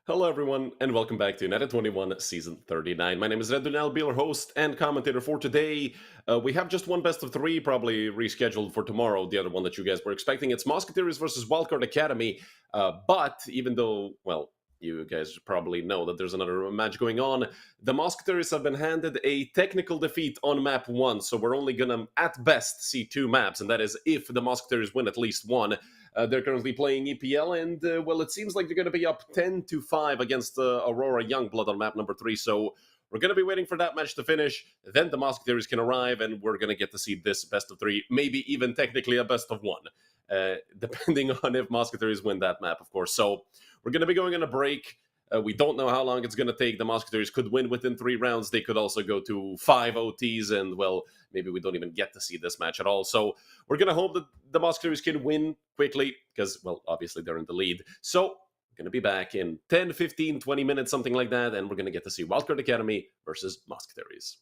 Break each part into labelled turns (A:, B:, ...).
A: Hello, everyone, and welcome back to United21 Season 39. My name is Redun, I'll be your host and commentator for today. We have just one best of three, probably rescheduled for tomorrow, the other one that you guys were expecting. It's Mousquetaires versus Wildcard Academy. But even though, well, you guys probably know that there's another match going on, the Mousquetaires have been handed a technical defeat on map 1, so we're only gonna, at best, see two maps, and that is if the Mousquetaires win at least one. They're currently playing EPL, and well, it seems like they're going to be up 10-5 against Aurora Youngblood on map number 3. So we're going to be waiting for that match to finish. Then the Mousquetaires can arrive, and we're going to get to see this best of 3, maybe even technically a best of 1, depending on if Mousquetaires win that map, of course. So we're going to be going on a break. We don't know how long it's going to take. The Mousquetaires could win within 3 rounds. They could also go to 5 OTs, and, well, maybe we don't even get to see this match at all. So we're going to hope that the Mousquetaires can win quickly because, well, obviously they're in the lead. So we're going to be back in 10, 15, 20 minutes, something like that, and we're going to get to see Wildcard Academy versus Mousquetaires.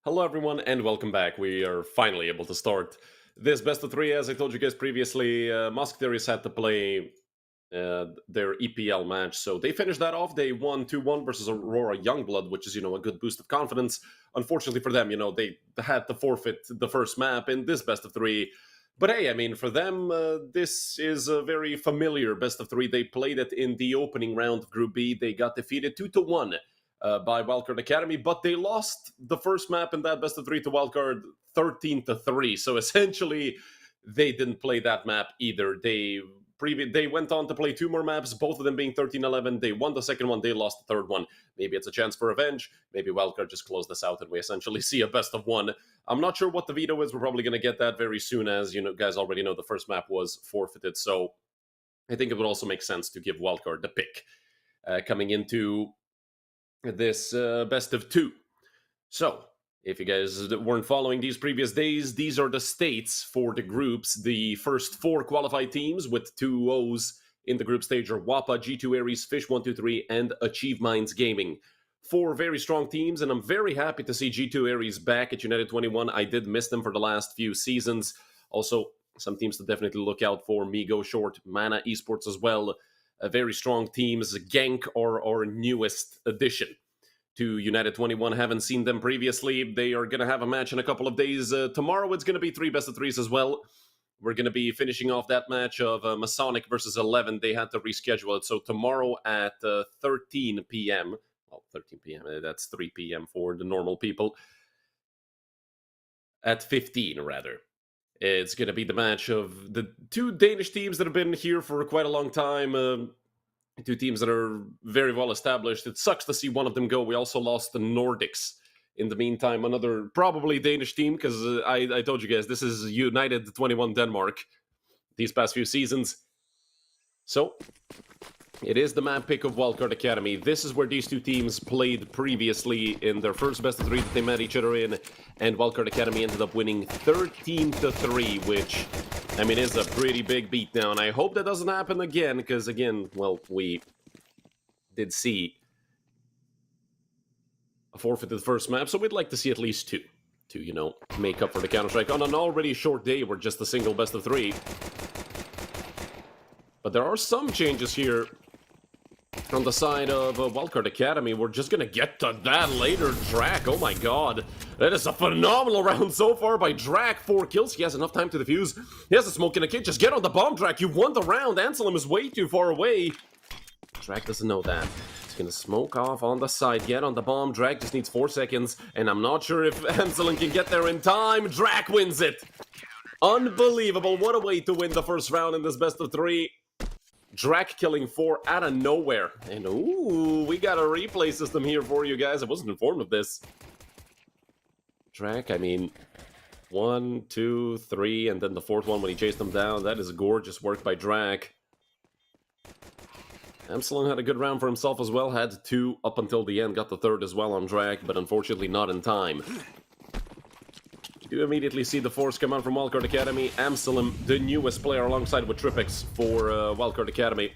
A: Hello, everyone, and welcome back. We are finally able to start this best of three. As I told you guys previously, Mousquetaires had to play their EPL match, so they finished that off. They won 2-1 versus Aurora Youngblood, which is, a good boost of confidence. Unfortunately for them, they had to forfeit the first map in this best of three. But hey, I mean, for them, this is a very familiar best of three. They played it in the opening round of Group B. They got defeated 2-1 by Wildcard Academy, but they lost the first map in that best of three to Wildcard 13-3. So essentially, they didn't play that map either. They went on to play two more maps, both of them being 13-11. They won the second one, they lost the third one. Maybe it's a chance for revenge. Maybe Wildcard just closed this out and we essentially see a best of one. I'm not sure what the veto is. We're probably going to get that very soon, as guys already know the first map was forfeited. So I think it would also make sense to give Wildcard the pick coming into this best of two. So, if you guys weren't following these previous days, these are the states for the groups. The first four qualified teams with 2 O's in the group stage are WAPA, G2 Aries, Fish123, and Achieve Minds Gaming. 4 very strong teams, and I'm very happy to see G2 Aries back at United21. I did miss them for the last few seasons. Also, some teams to definitely look out for. Migo Short, Mana Esports as well. Very strong teams. Genk are our newest addition to United21. Haven't seen them previously. They are going to have a match in a couple of days. Tomorrow it's going to be 3 best of 3s as well. We're going to be finishing off that match of Masonic versus 11. They had to reschedule it. So tomorrow at 13 p.m. Well, 13 p.m. That's 3 p.m. for the normal people. At 15, rather. It's going to be the match of the 2 Danish teams that have been here for quite a long time. 2 teams that are very well established. It sucks to see one of them go. We also lost the Nordics in the meantime. Another probably Danish team, because I told you guys, this is United21 Denmark these past few seasons. So, it is the map pick of Wildcard Academy. This is where these 2 teams played previously in their first best of 3 that they met each other in, and Wildcard Academy ended up winning 13-3, which, I mean, is a pretty big beatdown. I hope that doesn't happen again, because again, well, we did see a forfeited first map, so we'd like to see at least 2 to, make up for the Counter-Strike on an already short day where just a single best of 3. But there are some changes here on the side of Wildcard Academy. We're just gonna get to that later. Drac, oh my god. That is a phenomenal round so far by Drac. 4 kills. He has enough time to defuse. He has a smoke in a kit. Just get on the bomb, Drac. You won the round. Anselm is way too far away. Drac doesn't know that. He's gonna smoke off on the side. Get on the bomb. Drac just needs 4 seconds. And I'm not sure if Anselm can get there in time. Drac wins it. Unbelievable. What a way to win the first round in this best of 3. Drac killing 4 out of nowhere. And ooh, we got a replay system here for you guys. I wasn't informed of this. Drac, I mean, 1, 2, 3, and then the 4th one when he chased him down. That is gorgeous work by Drac. Amsalon had a good round for himself as well. Had 2 up until the end. Got the 3rd as well on Drac, but unfortunately not in time. You immediately see the force come out from Wildcard Academy. Amsalem, the newest player alongside with Tripix for Wildcard Academy.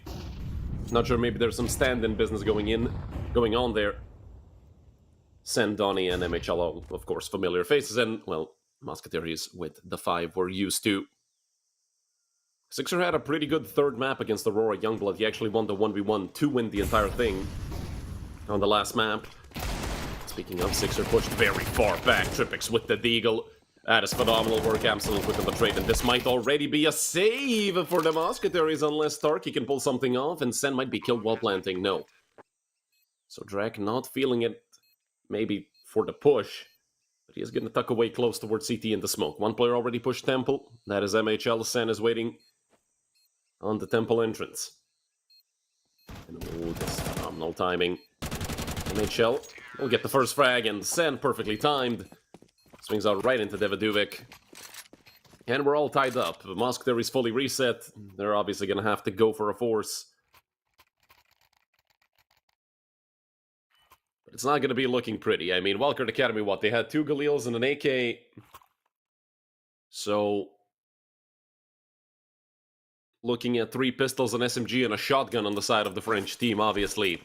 A: Not sure, maybe there's some stand-in business going on there. Sen, Donnie, and MHL, of course, familiar faces, and, well, Mousquetaires with the 5 we're used to. Sixer had a pretty good 3rd map against Aurora Youngblood. He actually won the 1v1 to win the entire thing on the last map. Speaking of, Sixer pushed very far back. Tripix with the Deagle. That is phenomenal work. Absolutely quick on the trade, and this might already be a save for the Mousquetaires unless Starkey can pull something off, and Sen might be killed while planting. No. So Drac not feeling it, maybe for the push, but he is going to tuck away close towards CT in the smoke. 1 player already pushed Temple. That is MHL. Sen is waiting on the Temple entrance. And ooh, this phenomenal timing. MHL will get the first frag, and Sen perfectly timed. Swings out right into Devaduvic. And we're all tied up. Mousquetaires is fully reset. They're obviously going to have to go for a force. But it's not going to be looking pretty. I mean, Wildcard Academy, what? They had 2 Galils and an AK. So, looking at 3 pistols, an SMG, and a shotgun on the side of the French team, obviously.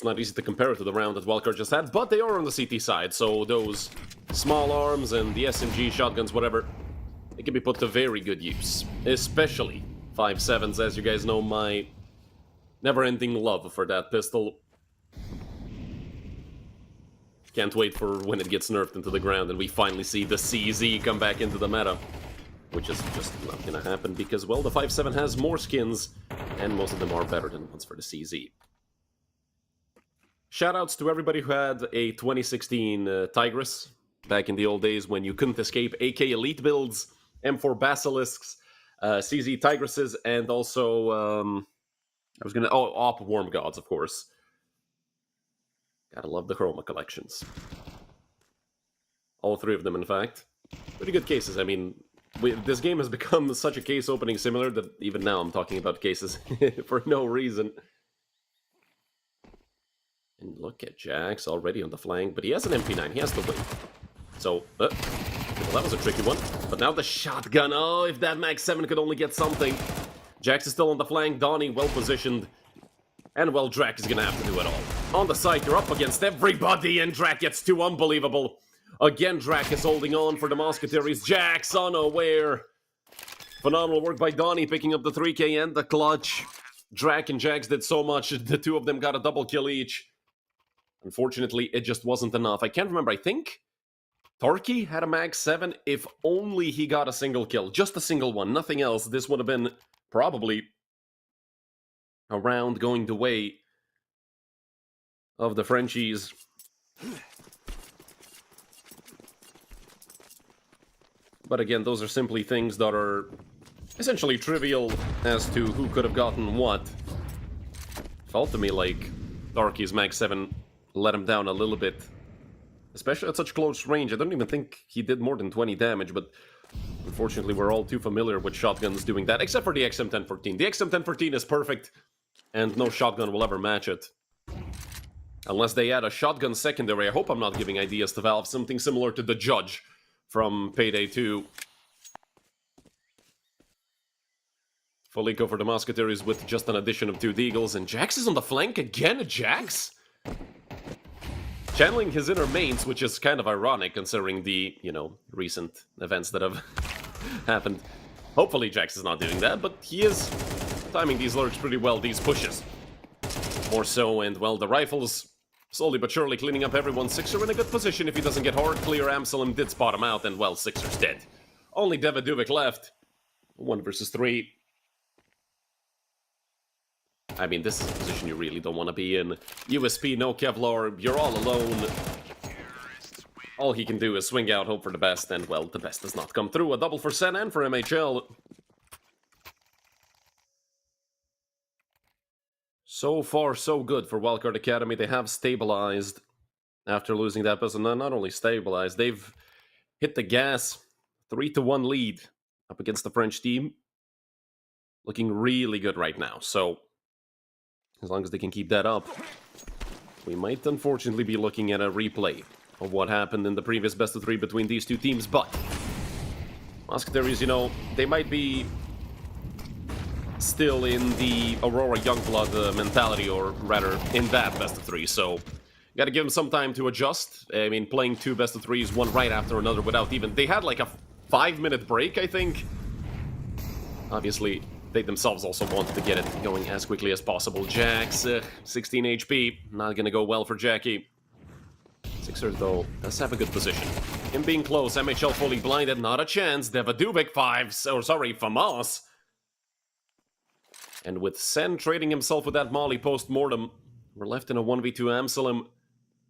A: It's not easy to compare it to the round that Wildcard just had, but they are on the CT side, so those small arms and the SMG, shotguns, whatever, it can be put to very good use. Especially 5.7s, as you guys know, my never-ending love for that pistol. Can't wait for when it gets nerfed into the ground and we finally see the CZ come back into the meta. Which is just not gonna happen because, well, the 5.7 has more skins, and most of them are better than ones for the CZ. Shoutouts to everybody who had a 2016 Tigris, back in the old days when you couldn't escape AK Elite builds, M4 Basilisks, CZ Tigrises, and also, Op Worm Gods, of course. Gotta love the Chroma collections. All three of them, in fact. Pretty good cases, I mean, this game has become such a case opening simulator that even now I'm talking about cases for no reason. And look at Jax already on the flank, but he has an MP9, he has to wait. So, well, that was a tricky one. But now the shotgun, oh, if that Mag 7 could only get something. Jax is still on the flank, Donnie well positioned. And, well, Drac is gonna have to do it all. On the side, you're up against everybody, and Drac gets too unbelievable. Again, Drac is holding on for the Mousquetaires. Jax unaware. Phenomenal work by Donnie, picking up the 3k and the clutch. Drac and Jax did so much, the two of them got a double kill each. Unfortunately, it just wasn't enough. I can't remember, I think Tarky had a Mag 7. If only he got a single kill. Just a single one, nothing else. This would have been probably a round going the way of the Frenchies. But again, those are simply things that are essentially trivial as to who could have gotten what. Felt to me like Tarky's Mag 7 let him down a little bit. Especially at such close range. I don't even think he did more than 20 damage, but unfortunately we're all too familiar with shotguns doing that, except for the XM1014. The XM1014 is perfect, and no shotgun will ever match it. Unless they add a shotgun secondary. I hope I'm not giving ideas to Valve, something similar to the Judge from Payday 2. Folico for the Mousquetaires with just an addition of 2 Deagles, and Jax is on the flank again, Jax? Channeling his inner mains, which is kind of ironic considering the, you know, recent events that have happened. Hopefully Jax is not doing that, but he is timing these lurks pretty well, these pushes. More so, and well, the rifles slowly but surely cleaning up everyone. Sixer in a good position if he doesn't get hard clear. Amsalem did spot him out, and well, Sixer's dead. Only Devaduvic left. 1 versus 3. I mean, this is a position you really don't want to be in. USP, no Kevlar, you're all alone. All he can do is swing out, hope for the best, and well, the best does not come through. A double for Sen and for MHL. So far, so good for Wildcard Academy. They have stabilized after losing that person. Not only stabilized, they've hit the gas. 3-1 lead up against the French team. Looking really good right now. So, as long as they can keep that up, we might unfortunately be looking at a replay of what happened in the previous best of 3 between these two teams. But Mousquetaires, you know, they might be still in the Aurora Youngblood mentality, or rather in that best of 3, so gotta give them some time to adjust. I mean, playing 2 best of 3s, one right after another without even... They had like a 5-minute break, I think. Obviously, they themselves also wanted to get it going as quickly as possible. Jax, 16 HP, not gonna go well for Jackie. Sixer, though, does have a good position. Him being close, MHL fully blinded, not a chance. Devaduvic, FAMAS. And with Sen trading himself with that Molly post-mortem, we're left in a 1v2 Amsalem,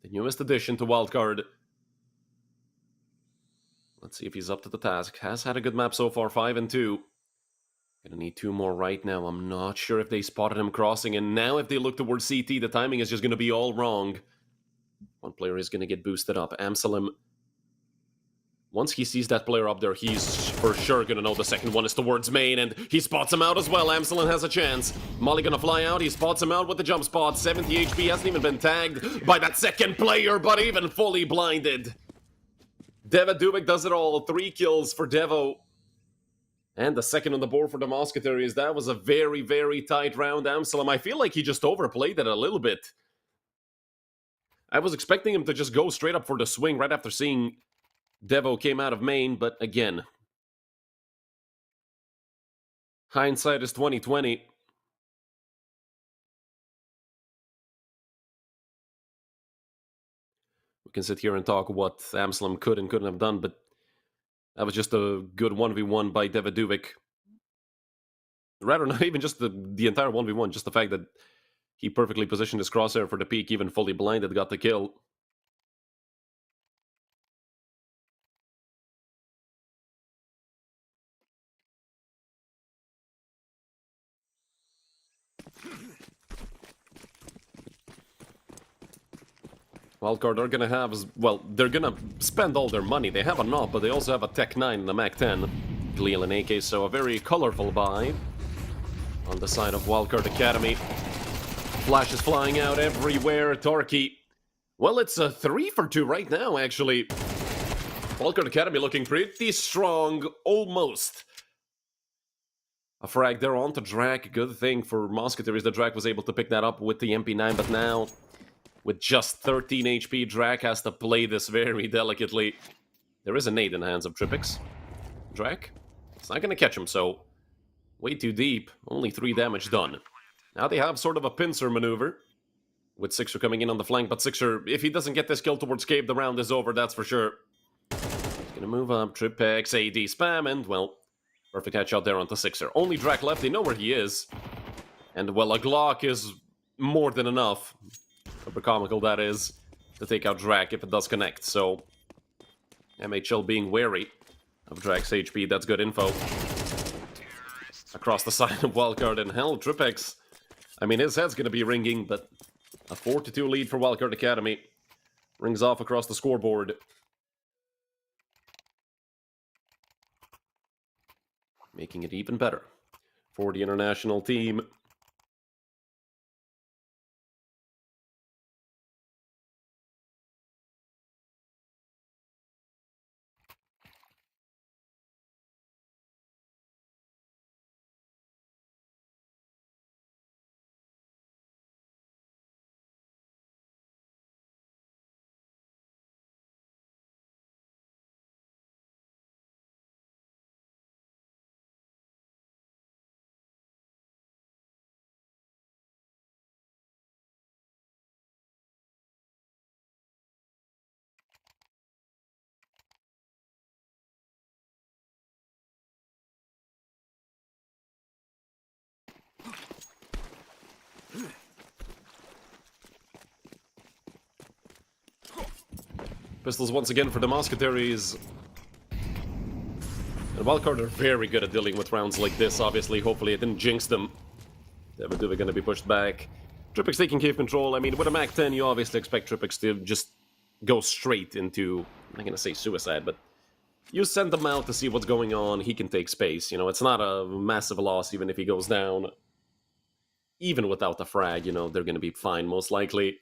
A: the newest addition to Wildcard. Let's see if he's up to the task. Has had a good map so far, 5 and 2. Gonna need 2 more right now. I'm not sure if they spotted him crossing, and now if they look towards CT, the timing is just gonna be all wrong. One player is gonna get boosted up. Amsalem, once he sees that player up there, he's for sure gonna know the second one is towards main, and he spots him out as well. Amsalem has a chance. Molly gonna fly out, he spots him out with the jump spot. 70 HP, hasn't even been tagged by that second player, but even fully blinded. Devaduvic does it all. 3 kills for Devo. And the second on the board for the Mousquetaires. That was a very, very tight round. Amsalem, I feel like he just overplayed it a little bit. I was expecting him to just go straight up for the swing right after seeing Devo came out of main, but again, hindsight is 2020. We can sit here and talk what Amslam could and couldn't have done, but that was just a good 1v1 by Devidovic. Rather, not even just the entire 1v1, just the fact that he perfectly positioned his crosshair for the peak, even fully blinded, got the kill. Wildcard are gonna have, well, they're gonna spend all their money. They have a knob, but they also have a Tech 9 and a Mac 10. Gleal and AK, so a very colorful buy on the side of Wildcard Academy. Flashes flying out everywhere. Torquay. Well, it's a 3 for 2 right now, actually. Wildcard Academy looking pretty strong, almost. A frag there onto Drag. Good thing for Mousquetaires that Drag was able to pick that up with the MP9, but now, with just 13 HP, Drag has to play this very delicately. There is a nade in the hands of Tripix. Drag? It's not gonna catch him, so way too deep. Only 3 damage done. Now they have sort of a pincer maneuver, with Sixer coming in on the flank, but Sixer, if he doesn't get this kill towards Cape, the round is over, that's for sure. He's gonna move up, Tripix, AD spam, and, well, perfect headshot there onto Sixer. Only Drac left, they know where he is. And, well, a Glock is more than enough, however comical that is, to take out Drac if it does connect, so MHL being wary of Drac's HP, that's good info. Across the side of Wildcard, and hell, Tripix, I mean, his head's gonna be ringing, but a 4-2 lead for Wildcard Academy. Rings off across the scoreboard. Making it even better for the international team. Pistols once again for the Mousquetaires. And Wildcard are very good at dealing with rounds like this, obviously. Hopefully it didn't jinx them. Devidovic gonna be pushed back. Tripix taking cave control. I mean, with a Mac 10, you obviously expect Tripix to just go straight into, I'm not gonna say suicide, but you send them out to see what's going on. He can take space. You know, it's not a massive loss even if he goes down. Even without the frag, you know, they're gonna be fine, most likely.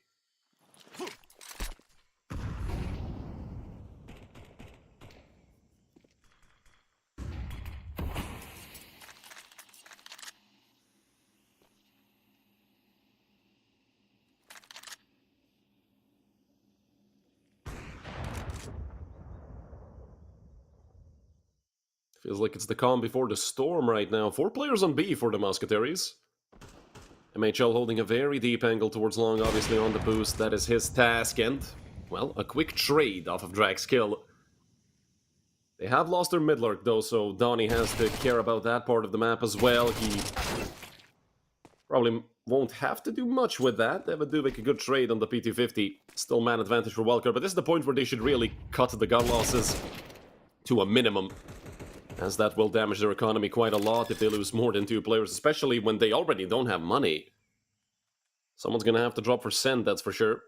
A: Feels like it's the calm before the storm right now. 4 players on B for the Mousquetaires. MHL holding a very deep angle towards long, obviously on the boost. That is his task, and, well, a quick trade off of Drag's kill. They have lost their mid-lurk, though, so Donnie has to care about that part of the map as well. He probably won't have to do much with that. They have a good trade on the PT50. Still man advantage for Wildcard, but this is the point where they should really cut the gun losses to a minimum, as that will damage their economy quite a lot if they lose more than 2 players, especially when they already don't have money. Someone's gonna have to drop for Send, that's for sure.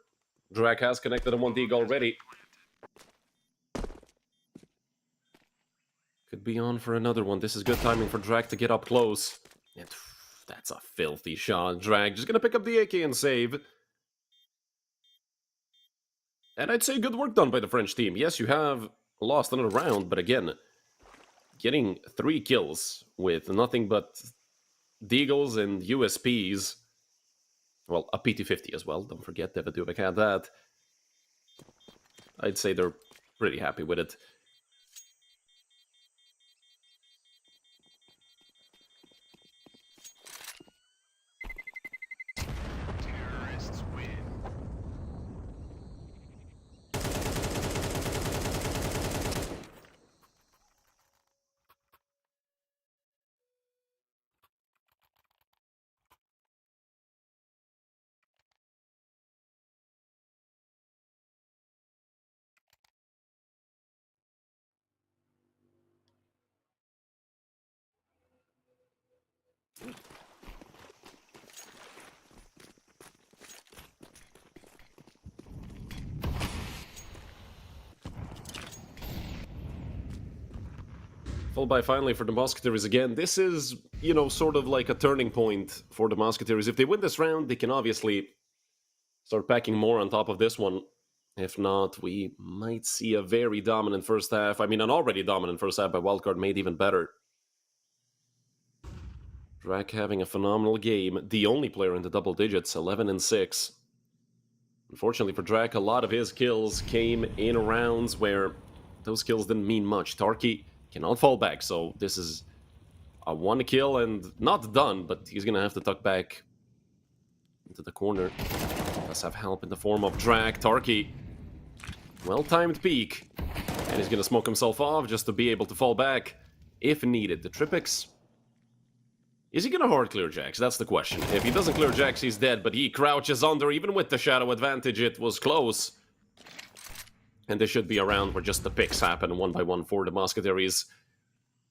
A: Drag has connected a 1 dig already. Could be on for another one. This is good timing for Drag to get up close. And that's a filthy shot. Drag just gonna pick up the AK and save. And I'd say good work done by the French team. Yes, you have lost another round, but again, getting 3 kills with nothing but Deagles and USPs. Well, a PT50 as well, don't forget, Devidovic had that. I'd say they're pretty happy with it. Full buy finally for the Mousquetaires again. This is, sort of like a turning point for the Mousquetaires. If they win this round, they can obviously start packing more on top of this one. If not, we might see a very dominant first half. I mean, an already dominant first half by Wildcard made even better. Drak having a phenomenal game. The only player in the double digits, 11 and 6. Unfortunately for Drak, a lot of his kills came in rounds where those kills didn't mean much. Tarky cannot fall back, so this is a one kill and not done, but he's gonna have to tuck back into the corner. Does have help in the form of Drak. Tarky, well-timed peek, and he's gonna smoke himself off just to be able to fall back if needed. The Tripix, is he gonna hard clear Jax? That's the question. If he doesn't clear Jax, he's dead, but he crouches under. Even with the shadow advantage, it was close. And this should be a round where just the picks happen one by one for the Mousquetaires.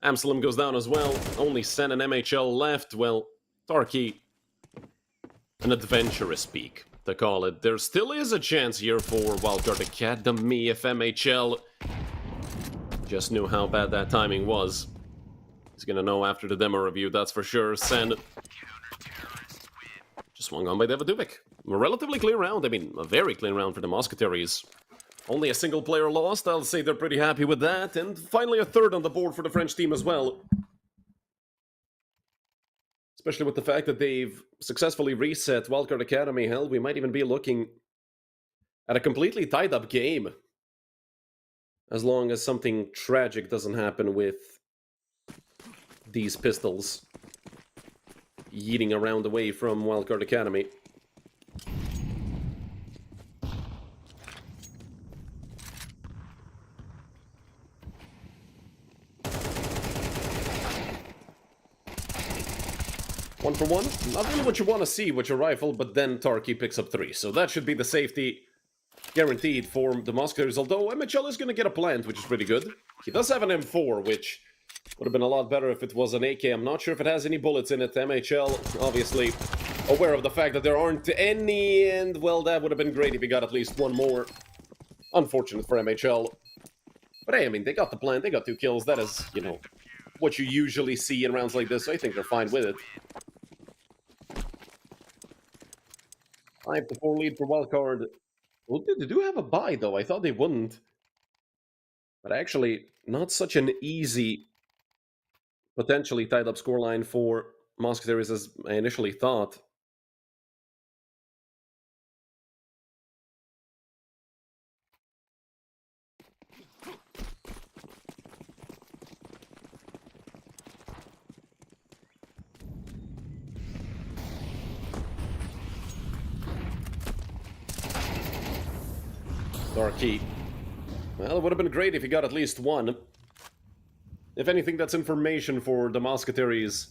A: Amsterdam goes down as well. Only Sen and MHL left. Well, Tarky, an adventurous peak, to call it. There still is a chance here for Wildcard Academy if MHL just knew how bad that timing was. He's gonna know after the demo review, that's for sure. Sen just swung on by Davidovic. A relatively clean round. I mean, a very clean round for the Mousquetaires. Only a single player lost. I'll say they're pretty happy with that. And finally a third on the board for the French team as well. Especially with the fact that they've successfully reset Wildcard Academy. Hell, we might even be looking at a completely tied up game. As long as something tragic doesn't happen with these pistols yeeting around away from Wildcard Academy. One for one. Not really what you want to see with your rifle, but then Tarky picks up 3. So that should be the safety guaranteed for the Mousquetaires, although MHL is going to get a plant, which is pretty good. He does have an M4, which would have been a lot better if it was an AK. I'm not sure if it has any bullets in it. MHL, obviously, aware of the fact that there aren't any, and, well, that would have been great if he got at least one more. Unfortunate for MHL. But hey, I mean, they got the plant, they got 2 kills. That is, what you usually see in rounds like this, so I think they're fine with it. 5-4 lead for Wildcard. Well, they do have a bye, though. I thought they wouldn't. But actually, not such an easy, potentially tied-up scoreline for Mousquetaires as I initially thought. Darky. Well, it would have been great if he got at least one. If anything, that's information for the Mousquetaires.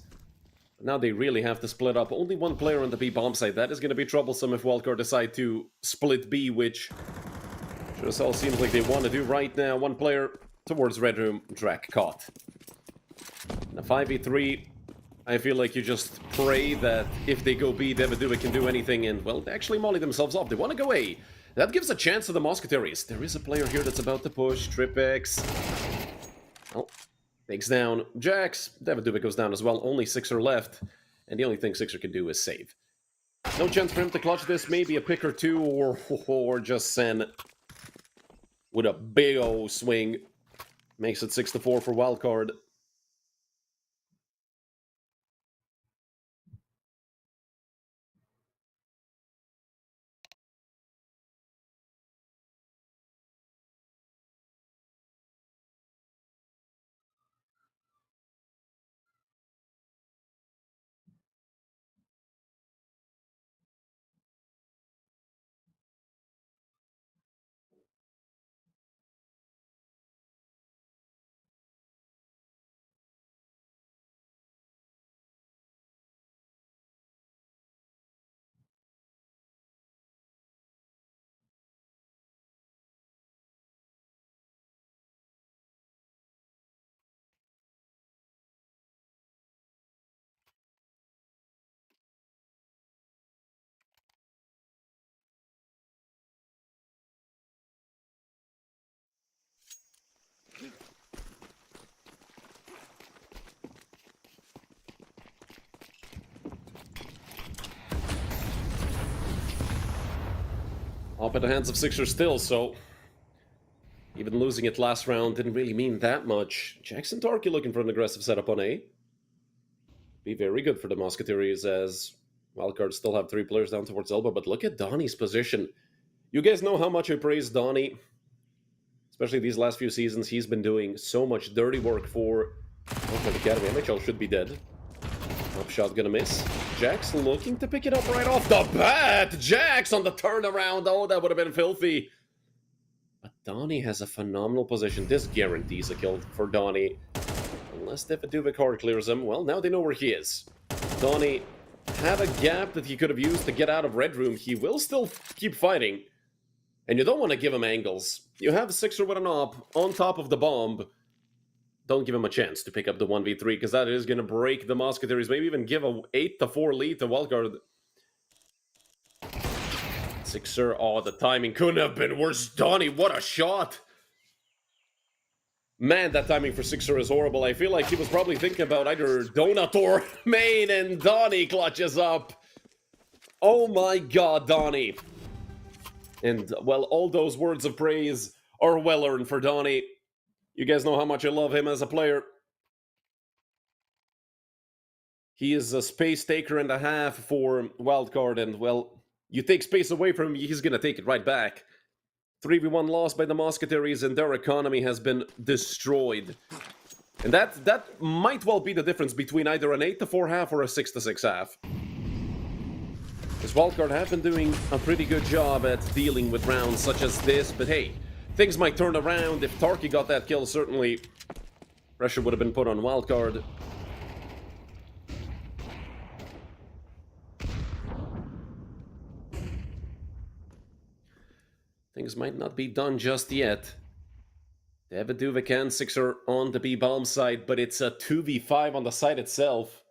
A: Now they really have to split up. Only one player on the B bomb site. That is going to be troublesome if Wildcard decide to split B, which just all seems like they want to do right now. One player towards Red Room. Drak caught. In a 5v3, I feel like you just pray that if they go B, Davidovic can do anything, and, well, they actually molly themselves off. They want to go A. That gives a chance to the Mousquetaires. There is a player here that's about to push. Tripix. Oh, takes down Jax. Davidovic goes down as well. Only Sixer left. And the only thing Sixer can do is save. No chance for him to clutch this. Maybe a pick or two, or just Sen with a big O swing. Makes it 6-4 for Wildcard. Up in the hands of Sixer still, so even losing it last round didn't really mean that much. Jackson Tarky looking for an aggressive setup on A. Be very good for the Mousquetaires, as Wildcard still have 3 players down towards elbow, but look at Donnie's position. You guys know how much I praise Donnie, especially these last few seasons. He's been doing so much dirty work for Wildcard Academy. NHL should be dead. Up shot gonna miss. Jax looking to pick it up right off the bat. Jax on the turnaround. Oh, that would have been filthy. But Donnie has a phenomenal position. This guarantees a kill for Donnie. Unless if a Wildcard clears him. Well, now they know where he is. Donnie had a gap that he could have used to get out of Red Room. He will still keep fighting. And you don't want to give him angles. You have Sixer with an op on top of the bomb. Don't give him a chance to pick up the 1v3, because that is going to break the Mousquetaires. Maybe even give a 8-4 lead to Wildcard. Sixer, oh, the timing couldn't have been worse. Donnie, what a shot! Man, that timing for Sixer is horrible. I feel like he was probably thinking about either Donut or main, and Donnie clutches up. Oh my god, Donnie. And, well, all those words of praise are well earned for Donnie. You guys know how much I love him as a player. He is a space taker and a half for Wildcard, and, well, you take space away from him, he's gonna take it right back. 3v1 loss by the Mousquetaires, and their economy has been destroyed. And that might well be the difference between either an 8-4 half or a 6-6 half. Because Wildcard have been doing a pretty good job at dealing with rounds such as this, but hey, things might turn around. If Tarky got that kill, certainly pressure would have been put on Wildcard. Things might not be done just yet. David Duvik and Sixer on the B-bomb side, but it's a 2v5 on the side itself.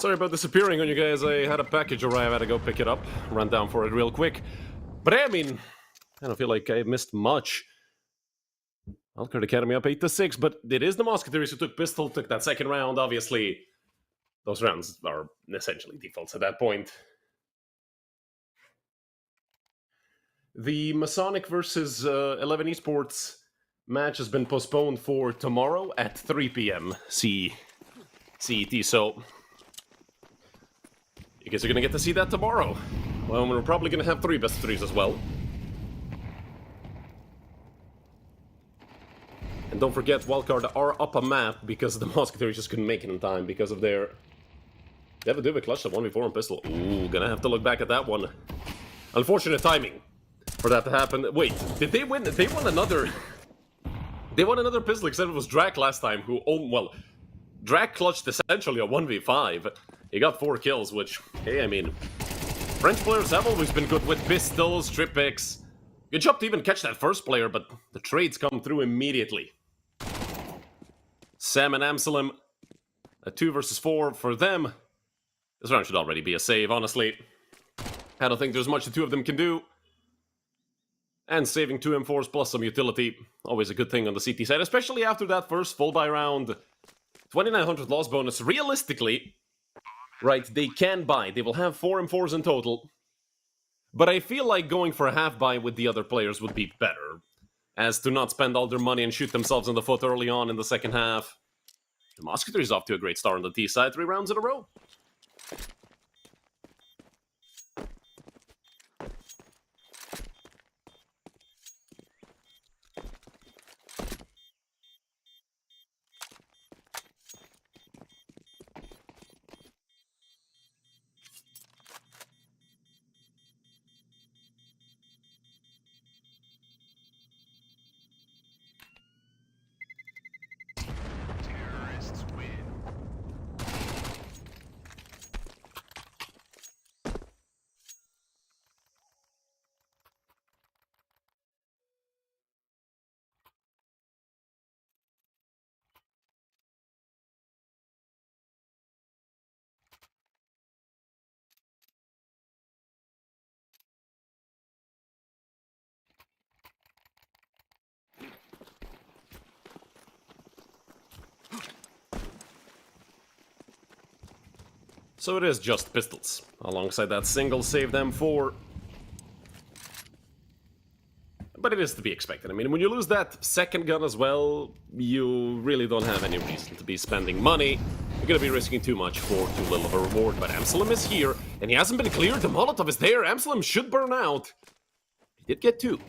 A: Sorry about disappearing on you guys. I had a package arrive. I had to go pick it up. Run down for it real quick. But I mean, I don't feel like I missed much. Wildcard Academy up 8-6, but it is the Mousquetaires who took pistol, took that second round. Obviously, those rounds are essentially defaults at that point. The Masonic versus 11 Esports match has been postponed for tomorrow at 3 p.m. CET, so you guys are going to get to see that tomorrow. Well, we're probably going to have 3 best of 3s as well. And don't forget, Wildcard are up a map because the Mousquetaires just couldn't make it in time because of their... They have a Duvet clutch, a 1v4 on pistol. Ooh, gonna have to look back at that one. Unfortunate timing for that to happen. Wait, did they win? They won another... They won another pistol, except it was Drac last time, who... Oh, well, Drac clutched essentially a 1v5. He got 4 kills, which, hey, I mean... French players have always been good with pistols, trip picks. Good job to even catch that first player, but the trades come through immediately. Sam and Amsalem, a 2 versus 4 for them. This round should already be a save, honestly. I don't think there's much the 2 of them can do. And saving 2 M4s plus some utility, always a good thing on the CT side, especially after that first full buy round. 2900 loss bonus, realistically, right, they can buy. They will have 4 M4s in total. But I feel like going for a half buy with the other players would be better, as to not spend all their money and shoot themselves in the foot early on in the second half. The Mousquetaires off to a great start on the T side, 3 rounds in a row. So it is just pistols, alongside that single saved M4. But it is to be expected. I mean, when you lose that second gun as well, you really don't have any reason to be spending money. You're gonna be risking too much for too little of a reward. But Amsalem is here, and he hasn't been cleared. The Molotov is there. Amsalem should burn out. He did get 2.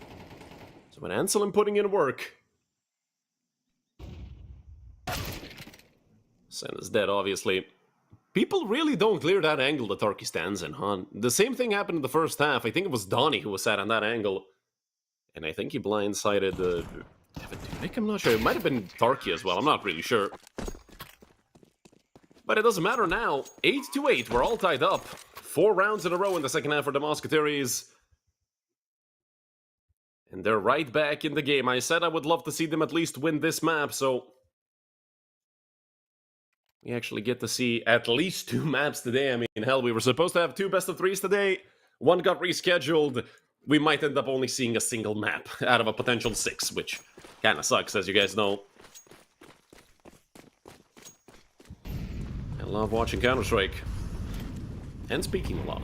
A: So when Amsalem putting in work... Sen is dead, obviously. People really don't clear that angle that Turkey stands in, huh? The same thing happened in the first half. I think it was Donnie who was sat on that angle. And I think he blindsided Devin. I'm not sure. It might have been Turkey as well. I'm not really sure. But it doesn't matter now. 8-8. We're all tied up. 4 rounds in a row in the second half for the Mousquetaires. And they're right back in the game. I said I would love to see them at least win this map, so... We actually get to see at least 2 maps today. I mean, hell, we were supposed to have 2 best of 3s today. 1 got rescheduled. We might end up only seeing a single map out of a potential 6, which kind of sucks, as you guys know. I love watching Counter-Strike. And speaking a lot.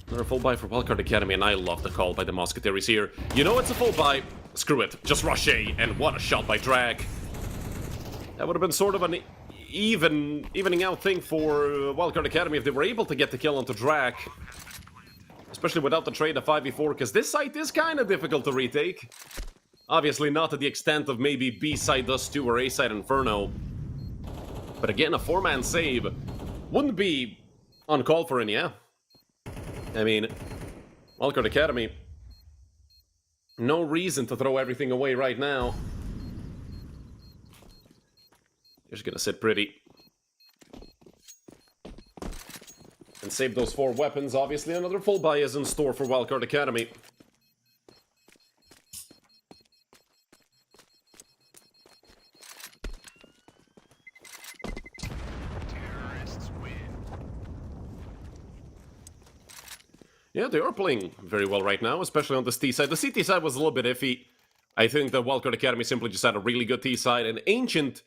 A: Another full buy for Wildcard Academy, and I love the call by the Mousquetaires here. You know it's a full buy. Screw it. Just rush A, and what a shot by Drag. That would have been sort of an evening out thing for Wildcard Academy if they were able to get the kill onto Drac. Especially without the trade of 5v4, because this site is kind of difficult to retake. Obviously not to the extent of maybe B-side Dust 2 or A-side Inferno. But again, a 4-man save wouldn't be uncalled for, yeah. I mean, Wildcard Academy, no reason to throw everything away right now. You're just gonna sit pretty. And save those 4 weapons. Obviously, another full buy is in store for Wildcard Academy. Yeah, they are playing very well right now, especially on this T side. The CT side was a little bit iffy. I think the Wildcard Academy simply just had a really good T side, and Ancient,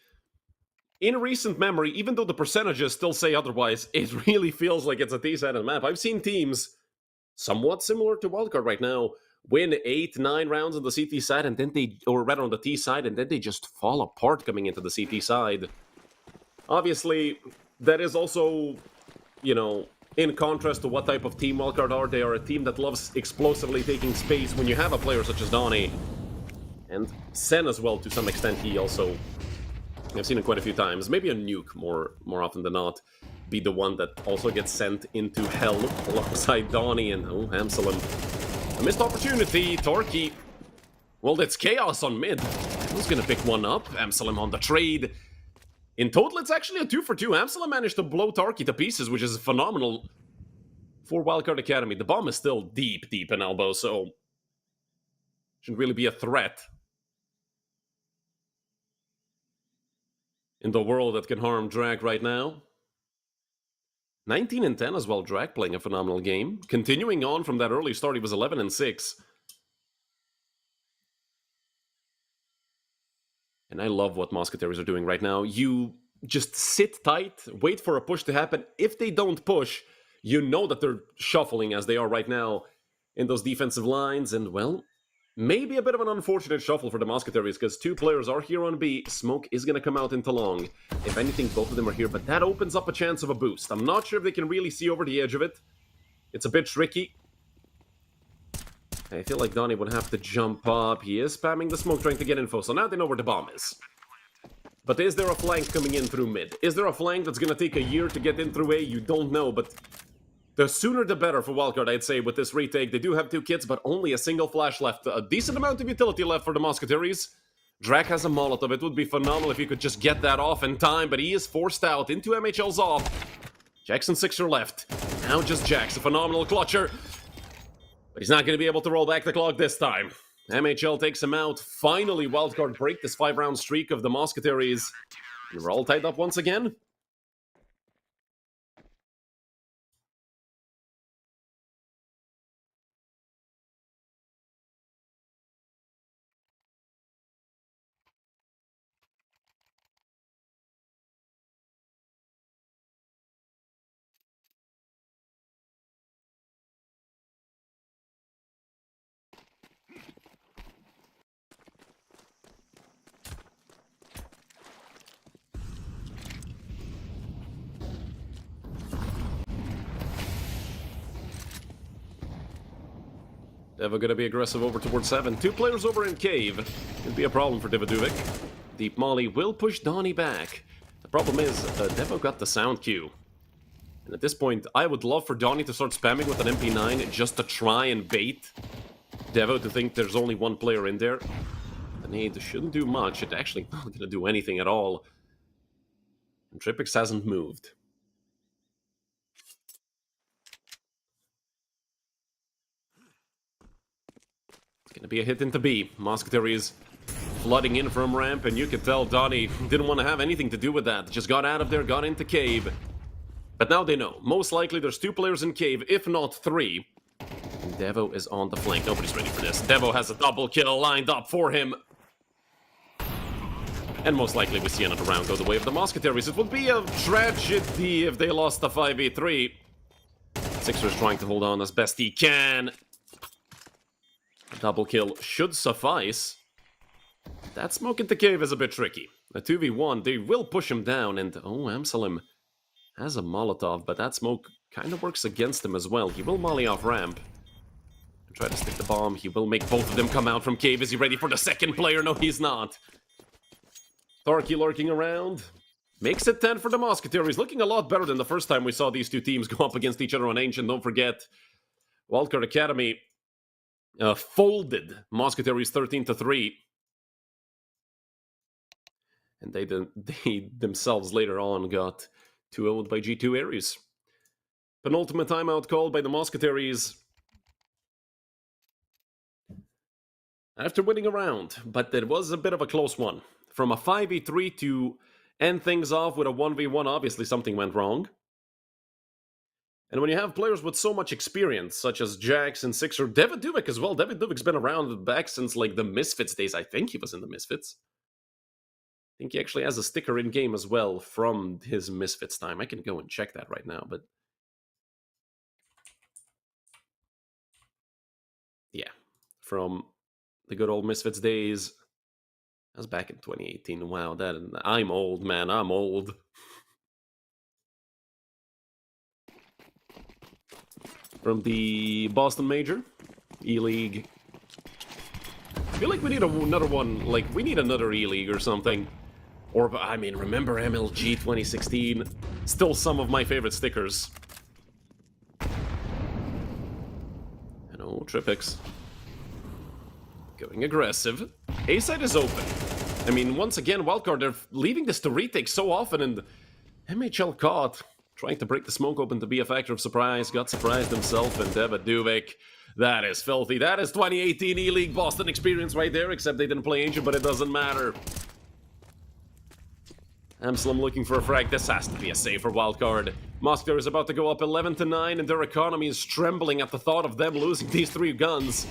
A: in recent memory, even though the percentages still say otherwise, it really feels like it's a T side on the map. I've seen teams somewhat similar to Wildcard right now win 8-9 rounds on the CT side, and then or rather on the T side, and then they just fall apart coming into the CT side. Obviously, that is also, in contrast to what type of team Wildcard are. They are a team that loves explosively taking space when you have a player such as Donnie. And Sen as well, to some extent, he also... I've seen it quite a few times. Maybe a nuke, more often than not, be the one that also gets sent into hell alongside Donnie and, Amsalem. A missed opportunity, Torquay. Well, it's chaos on mid. Who's gonna pick one up? Amsalem on the trade. In total, it's actually a 2-for-2. Amsalem managed to blow Torquay to pieces, which is phenomenal for Wildcard Academy. The bomb is still deep in elbow, so shouldn't really be a threat in the world that can harm Drag right now. 19-10 as well, Drag playing a phenomenal game. Continuing on from that early start, he was 11-6. And I love what Mousquetaires are doing right now. You just sit tight, wait for a push to happen. If they don't push, you know that they're shuffling as they are right now in those defensive lines. And, well, maybe a bit of an unfortunate shuffle for the Mousquetaires because two players are here on B. Smoke is going to come out into long. If anything, both of them are here, but that opens up a chance of a boost. I'm not sure if they can really see over the edge of it. It's a bit tricky. I feel like Donnie would have to jump up. He is spamming the smoke trying to get info, so now they know where the bomb is. But is there a flank coming in through mid? Is there a flank that's going to take a year to get in through A? You don't know, but the sooner the better for Wildcard, I'd say, with this retake. They do have 2 kits, but only a single flash left. A decent amount of utility left for the Mousquetaires. Drac has a Molotov. It would be phenomenal if he could just get that off in time, but he is forced out into MHL's off. Jackson 6er left. Now just Jax, a phenomenal clutcher. But he's not going to be able to roll back the clock this time. MHL takes him out. Finally, Wildcard break this 5-round streak of the Mousquetaires. And we're all tied up once again. Deva gonna be aggressive over towards 7. 2 players over in Cave. Could be a problem for Devaduvic. Deep Molly will push Donnie back. The problem is, Devo got the sound cue. And at this point, I would love for Donnie to start spamming with an MP9 just to try and bait Devo to think there's only one player in there. The nade shouldn't do much. It's actually not gonna do anything at all. And Tripix hasn't moved. Gonna be a hit into B. Mousquetaires flooding in from ramp, and you could tell Donnie didn't want to have anything to do with that. Just got out of there, got into Cave. But now they know. Most likely there's 2 players in Cave, if not 3. And Devo is on the flank. Nobody's ready for this. Devo has a double kill lined up for him. And most likely we see another round go the way of the Mousquetaires. It would be a tragedy if they lost the 5v3. Sixer's trying to hold on as best he can. A double kill should suffice. That smoke into Cave is a bit tricky. A 2v1, they will push him down, and Amsalem has a Molotov, but that smoke kind of works against him as well. He will molly off ramp. And try to stick the bomb. He will make both of them come out from Cave. Is he ready for the second player? No, he's not. Torquay lurking around. Makes it 10 for the Mousquetaires. Looking a lot better than the first time we saw these 2 teams go up against each other on Ancient. Don't forget, Wildcard Academy folded Mousquetaires 13-3. And they themselves later on got 2-0'd by G2 Ares. Penultimate timeout called by the Mousquetaires after winning a round, but it was a bit of a close one. From a 5v3 to end things off with a 1v1, obviously something went wrong. And when you have players with so much experience, such as Jax and Sixer, David Duvik as well. David Duvik's been around back since like the Misfits days. I think he was in the Misfits. I think he actually has a sticker in game as well from his Misfits time. I can go and check that right now, but yeah, from the good old Misfits days. That was back in 2018. Wow, I'm old, man. I'm old. From the Boston Major, E-League. I feel like we need another one. Like, we need another E-League or something. Or, I mean, remember MLG 2016? Still some of my favorite stickers. Hello, Tripix. Going aggressive. A-side is open. I mean, once again, Wildcard, they're leaving this to retake so often, and MHL caught. Trying to break the smoke open to be a factor of surprise. Got surprised himself, and David Duvik. That is filthy. That is 2018 E-League Boston experience right there, except they didn't play Ancient, but it doesn't matter. Amslam looking for a frag. This has to be a save for Wildcard. Mousquetaires is about to go up 11-9, and their economy is trembling at the thought of them losing these 3 guns.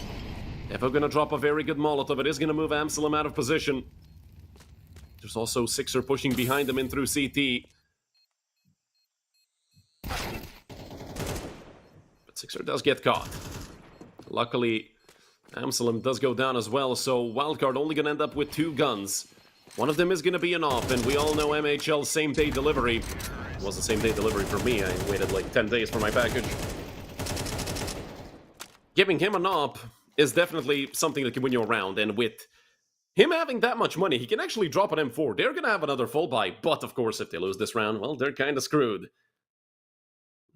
A: If I'm going to drop a very good Molotov, it is going to move Amslam out of position. There's also Sixer pushing behind him in through CT. But Sixer does get caught. Luckily, Amslam does go down as well, so Wildcard only going to end up with 2 guns. One of them is going to be an op, and we all know MHL same-day delivery. It was the same-day delivery for me. I waited like 10 days for my package. Giving him an op is definitely something that can win you around, and with him having that much money, he can actually drop an M4. They're going to have another full buy, but of course, if they lose this round, well, they're kind of screwed.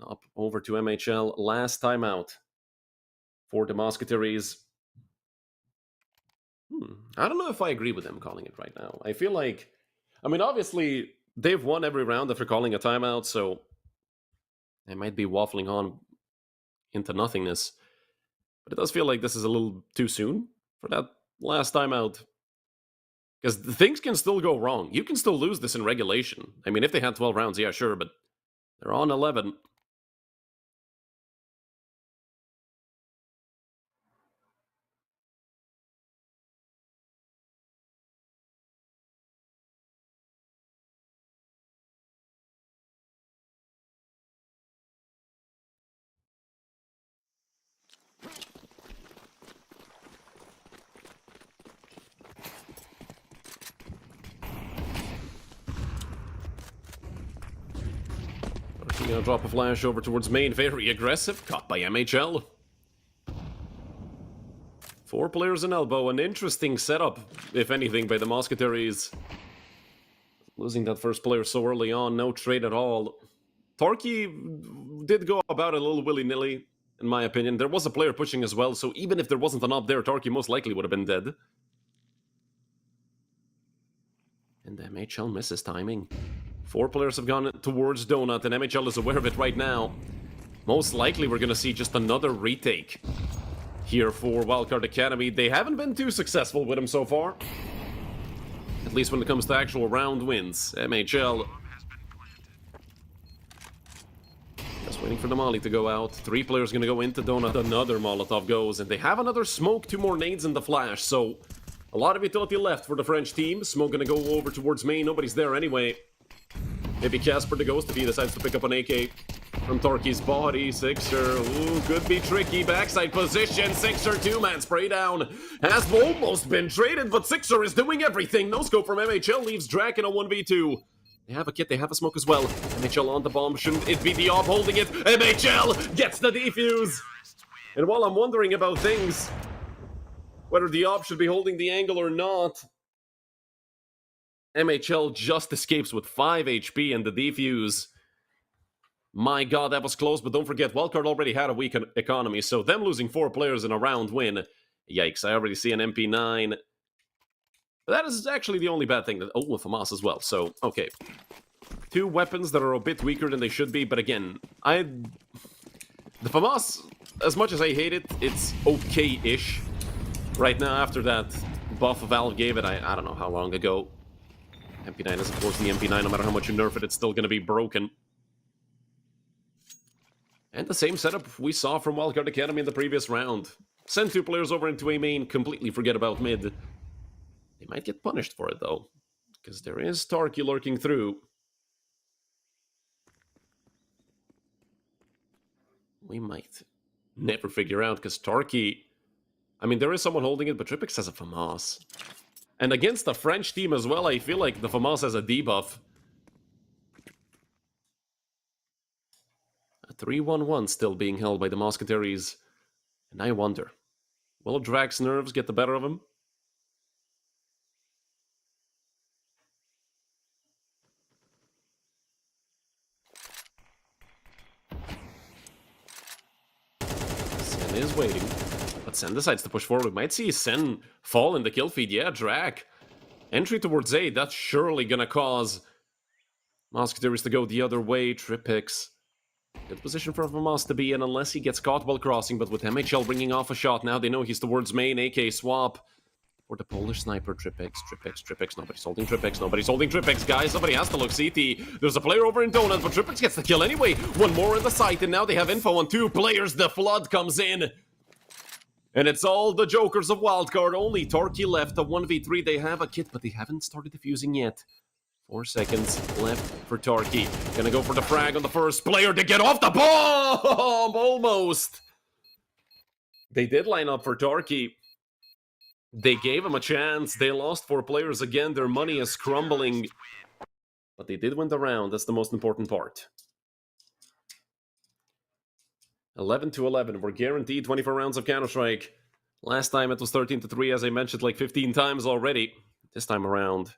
A: Up over to MHL, last time out for the Mousquetaires. I don't know if I agree with them calling it right now. I feel like, I mean, obviously, they've won every round after calling a timeout, so they might be waffling on into nothingness. But it does feel like this is a little too soon for that last timeout. Because things can still go wrong. You can still lose this in regulation. I mean, if they had 12 rounds, yeah, sure, but they're on 11. Gonna drop a flash over towards main. Very aggressive. Caught by MHL. 4 players in elbow. An interesting setup, if anything, by the Mousquetaires. Losing that first player so early on. No trade at all. Tarky did go about it a little willy-nilly, in my opinion. There was a player pushing as well, so even if there wasn't an op there, Tarky most likely would have been dead. And MHL misses timing. 4 players have gone towards Donut, and MHL is aware of it right now. Most likely we're going to see just another retake here for Wildcard Academy. They haven't been too successful with him so far. At least when it comes to actual round wins. MHL just waiting for the molly to go out. 3 players going to go into Donut. Another Molotov goes, and they have another smoke, 2 more nades in the flash. So a lot of utility left for the French team. Smoke going to go over towards main. Nobody's there anyway. Maybe Casper the Ghost if he decides to pick up an AK from Tarky's body. Sixer, ooh, could be tricky. Backside position. Sixer, 2-man spray down. Has almost been traded, but Sixer is doing everything. No scope from MHL leaves Drac in a 1v2. They have a kit, they have a smoke as well. MHL on the bomb. Shouldn't it be the op holding it? MHL gets the defuse. And while I'm wondering about things, whether the op should be holding the angle or not, MHL just escapes with 5 HP and the defuse. My god, that was close, but don't forget, Wildcard already had a weak economy, so them losing 4 players in a round win. Yikes, I already see an MP9. But that is actually the only bad thing. That, oh, with FAMAS as well, so, okay. 2 weapons that are a bit weaker than they should be, but again, the FAMAS, as much as I hate it, it's okay-ish. Right now, after that buff Valve gave it, I don't know how long ago. MP9 is, of course, the MP9. No matter how much you nerf it, it's still going to be broken. And the same setup we saw from Wildcard Academy in the previous round. Send 2 players over into A main, completely forget about mid. They might get punished for it, though, because there is Tarky lurking through. We might never figure out, because Tarky... I mean, there is someone holding it, but Tripix has a FAMAS. And against the French team as well, I feel like the FAMAS has a debuff. A 3-1-1 still being held by the Mousquetaires. And I wonder, will Drax's nerves get the better of him? Sen is waiting, but Sen decides to push forward. We might see Sen fall in the kill feed. Yeah, Drac. Entry towards A, that's surely gonna cause Mousquetaires to go the other way. Tripix. Good position for FAMAS to be in, unless he gets caught while crossing, but with MHL bringing off a shot, now they know he's towards main. AK swap for the Polish sniper. Tripix. Nobody's holding Tripix, guys. Somebody has to look CT. There's a player over in Donut, but Tripix gets the kill anyway. One more in the site, and now they have info on 2 players. The flood comes in. And it's all the jokers of Wildcard. Only Tarky left. The 1v3. They have a kit, but they haven't started defusing yet. 4 seconds left for Tarky. Gonna go for the frag on the first player to get off the bomb! Almost! They did line up for Tarky. They gave him a chance. They lost 4 players again. Their money is crumbling. But they did win the round. That's the most important part. 11-11. We're guaranteed 24 rounds of Counter-Strike. Last time it was 13-3, as I mentioned like 15 times already. This time around,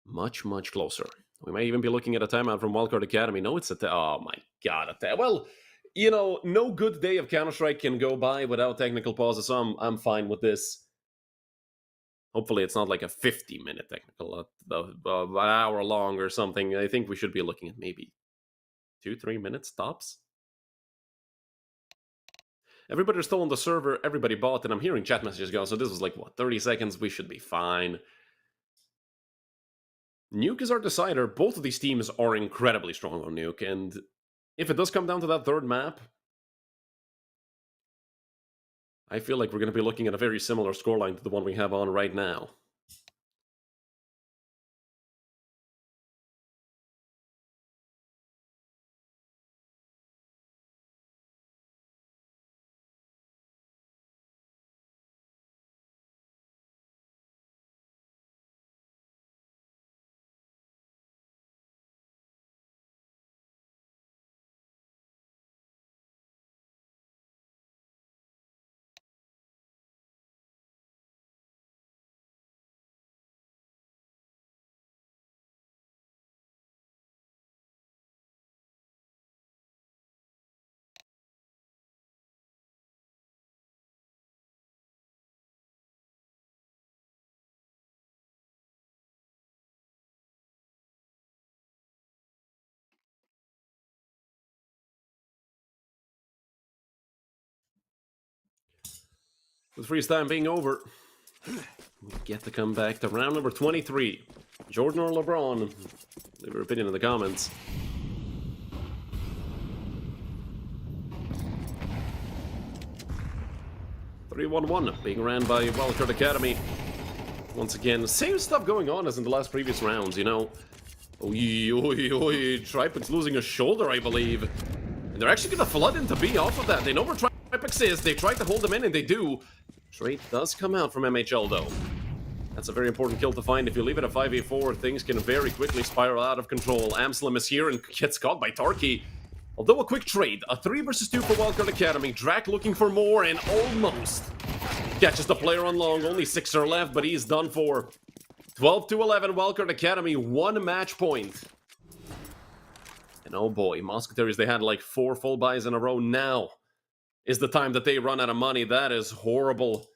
A: much closer. We might even be looking at a timeout from Wildcard Academy. No, it's a... oh my god. Well, you know, no good day of Counter-Strike can go by without technical pauses, so I'm fine with this. Hopefully it's not like a 50-minute technical, an hour long or something. I think we should be looking at maybe 2-3 minutes tops. Everybody's still on the server, everybody bought, and I'm hearing chat messages go, so this was like, what, 30 seconds? We should be fine. Nuke is our decider. Both of these teams are incredibly strong on Nuke, and if it does come down to that third map, I feel like we're going to be looking at a very similar scoreline to the one we have on right now. With freeze time being over, we get to come back to round number 23. Jordan or LeBron? Leave your opinion in the comments. (3-1-1) being ran by Wildcard Academy. Once again, same stuff going on as in the last previous rounds, you know. Tripix losing a shoulder, I believe. And they're actually going to flood into B off of that. They know where Tripix is. They try to hold him in, and they do. Trade does come out from MHL, though. That's a very important kill to find. If you leave it at 5v4, things can very quickly spiral out of control. Amslim is here and gets caught by Tarky. Although a quick trade, a 3 versus 2 for Wildcard Academy. Drac looking for more and almost catches the player on long. Only 6 are left, but he's done for. 12-11, Wildcard Academy, 1 match point. And oh boy, Mousquetaires, they had like 4 full buys in a row. Now is the time that they run out of money. That is horrible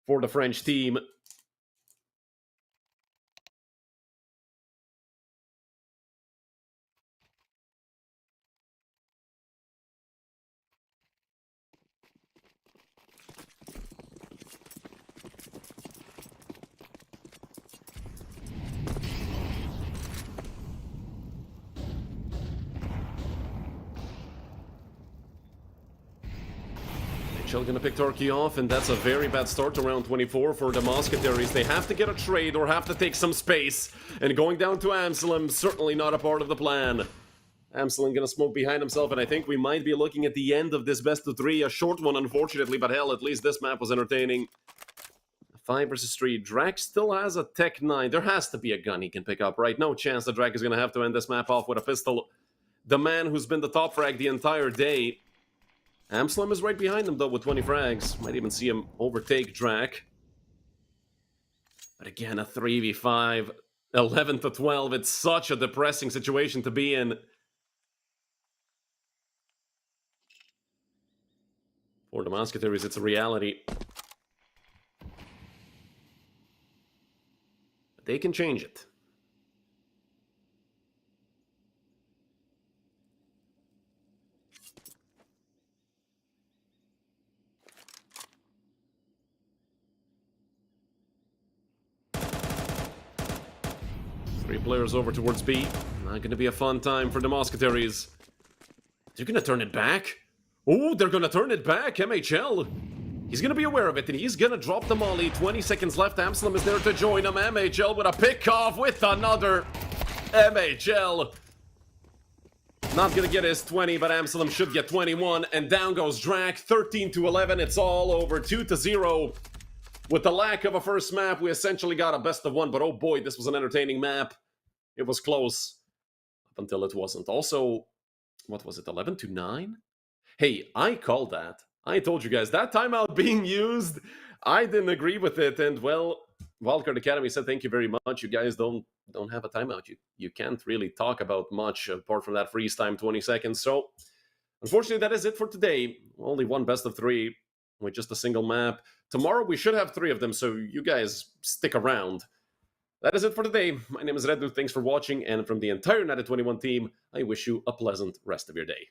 A: for the French team. MHL gonna pick Turkey off, and that's a very bad start to round 24 for the Mousquetaires. They have to get a trade or have to take some space, and going down to Amsterdam, certainly not a part of the plan. Amsterdam gonna smoke behind himself, and I think we might be looking at the end of this best of 3, a short one unfortunately, but hell, at least this map was entertaining. 5 versus 3, Drac still has a Tech 9. There has to be a gun he can pick up, right? No chance that Drac is gonna have to end this map off with a pistol. The man who's been the top frag the entire day. Amsterdam is right behind him, though, with 20 frags. Might even see him overtake Drac. But again, a 3v5, 11 to 12. It's such a depressing situation to be in. For the Mousquetaires, it's a reality. But they can change it. Three players over towards B. Not going to be a fun time for the Mousquetaires. They're going to turn it back. Oh, they're going to turn it back. MHL. He's going to be aware of it, and he's going to drop the molly. 20 seconds left. Amsterdam is there to join him. MHL with a pick-off with another. MHL. Not going to get his 20, but Amsterdam should get 21. And down goes Drac. 13 to 11. It's all over. 2 to 0. With the lack of a first map, we essentially got a best of 1, but oh boy, this was an entertaining map. It was close. Up until it wasn't. Also, what was it, 11 to 9? Hey, I called that. I told you guys, that timeout being used, I didn't agree with it, and well, Wildcard Academy said thank you very much. You guys don't have a timeout. You can't really talk about much apart from that freeze time, 20 seconds. So, unfortunately, that is it for today. Only one best of 3 with just a single map. Tomorrow we should have 3 of them, so you guys stick around. That is it for today. My name is Redu. Thanks for watching, and from the entire United21 team, I wish you a pleasant rest of your day.